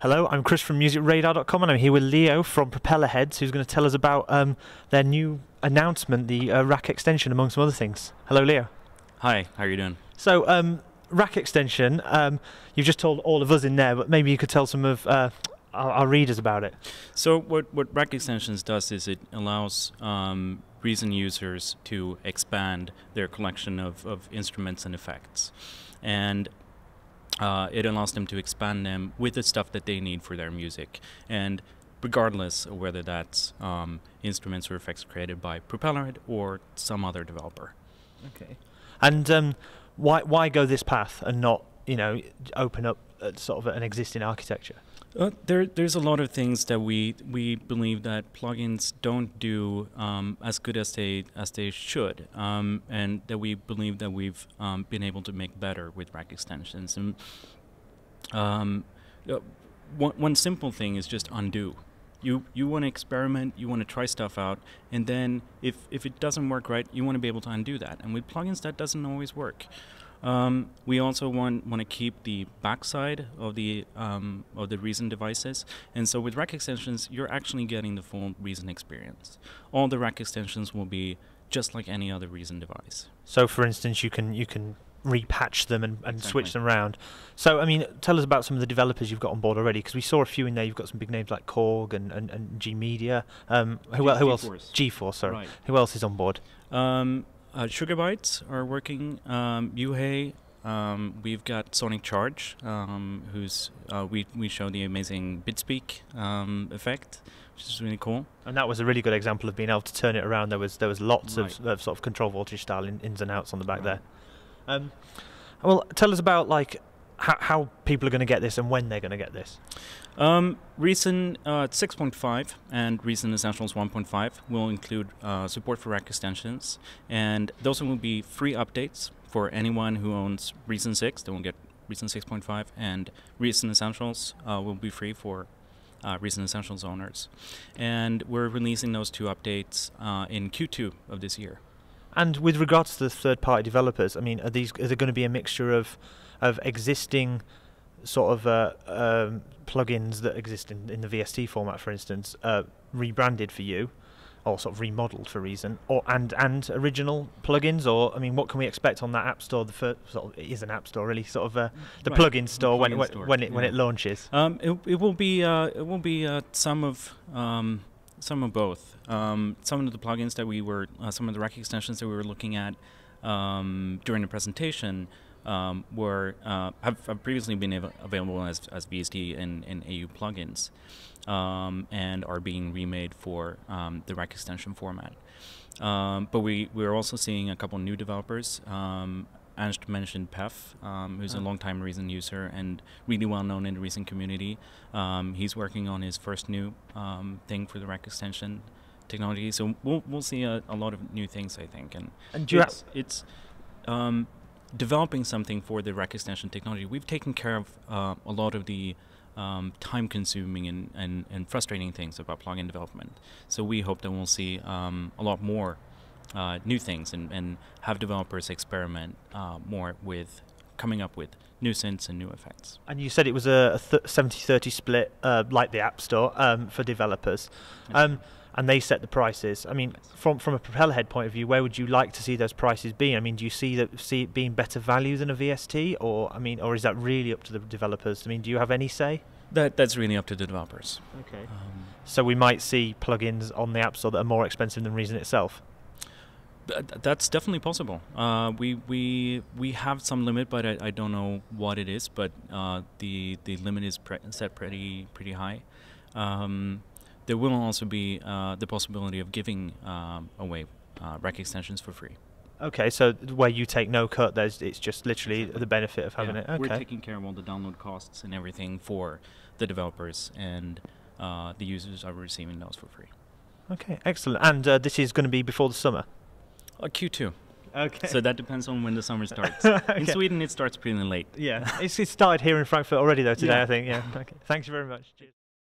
Hello, I'm Chris from musicradar.com and I'm here with Leo from Propellerhead, who's going to tell us about their new announcement, the rack extension, among some other things. Hello, Leo. Hi, how are you doing? So, rack extension, you've just told all of us in there, but maybe you could tell some of our readers about it. So what rack extensions does is it allows Reason users to expand their collection of instruments and effects. And it allows them to expand them with the stuff that they need for their music, and regardless of whether that's instruments or effects created by Propellerhead or some other developer. Okay. And why go this path and not, open up sort of an existing architecture? There's a lot of things that we believe that plugins don't do as good as they should, and that we believe that we've been able to make better with rack extensions. And one simple thing is just undo. You want to experiment, you want to try stuff out, and then if it doesn't work right, you want to be able to undo that. And with plugins, that doesn't always work. We also want to keep the backside of the Reason devices, and so with rack extensions, you're actually getting the full Reason experience. All the rack extensions will be just like any other Reason device. So, for instance, you can repatch them and Exactly. switch them around. So, I mean, tell us about some of the developers you've got on board already, because we saw a few in there. You've got some big names like Korg and G Media. Who else? GeForce, sorry. Right. Who else is on board? Sugarbytes are working. Yuhei. We've got Sonic Charge, who's we show the amazing Bitspeak effect, which is really cool. And that was a really good example of being able to turn it around. There was lots of sort of control voltage style ins and outs on the back there. Well, tell us about how people are going to get this and when they're going to get this. Reason 6.5 and Reason Essentials 1.5 will include support for rack extensions, and those will be free updates for anyone who owns Reason 6. They will get Reason 6.5, and Reason Essentials will be free for Reason Essentials owners. And we're releasing those two updates in Q2 of this year. And with regards to the third-party developers, I mean, are there going to be a mixture of existing sort of plugins that exist in the VST format, for instance, rebranded for you, or sort of remodeled for Reason, and original plugins? Or, I mean, what can we expect on that app store? The first, it is an app store, really, sort of the plugin store when it launches. It will be some of both. Some of the plugins that we were, some of the rack extensions that we were looking at during the presentation have previously been available as VST and AU plugins, and are being remade for the rack extension format. But we're also seeing a couple new developers. Ernst mentioned Pef, who's a long-time Reason user and really well-known in the Reason community. He's working on his first new thing for the rack extension technology. So we'll see a lot of new things, I think. And it's developing something for the rack extension technology. We've taken care of a lot of the time-consuming and frustrating things about plugin development. So we hope that we'll see a lot more new things and have developers experiment more with coming up with new synths and new effects. And you said it was a 70-30 split, like the App Store, for developers. And they set the prices. I mean, from a Propellerhead point of view, where would you like to see those prices be? I mean, do you see it being better value than a VST, or is that really up to the developers? I mean, do you have any say? That's really up to the developers. Okay. So we might see plugins on the App Store that are more expensive than Reason itself. That's definitely possible. We have some limit, but I don't know what it is. But the limit is set pretty high. There will also be the possibility of giving away rack extensions for free. Okay, so where you take no cut, it's just literally the benefit of having it. Okay. We're taking care of all the download costs and everything for the developers, and the users are receiving those for free. Okay, excellent. And this is going to be before the summer? Q2. Okay. So that depends on when the summer starts. Okay. In Sweden, it starts pretty late. Yeah, it's started here in Frankfurt already, though, today, I think. Yeah. Okay. Thanks very much. Cheers.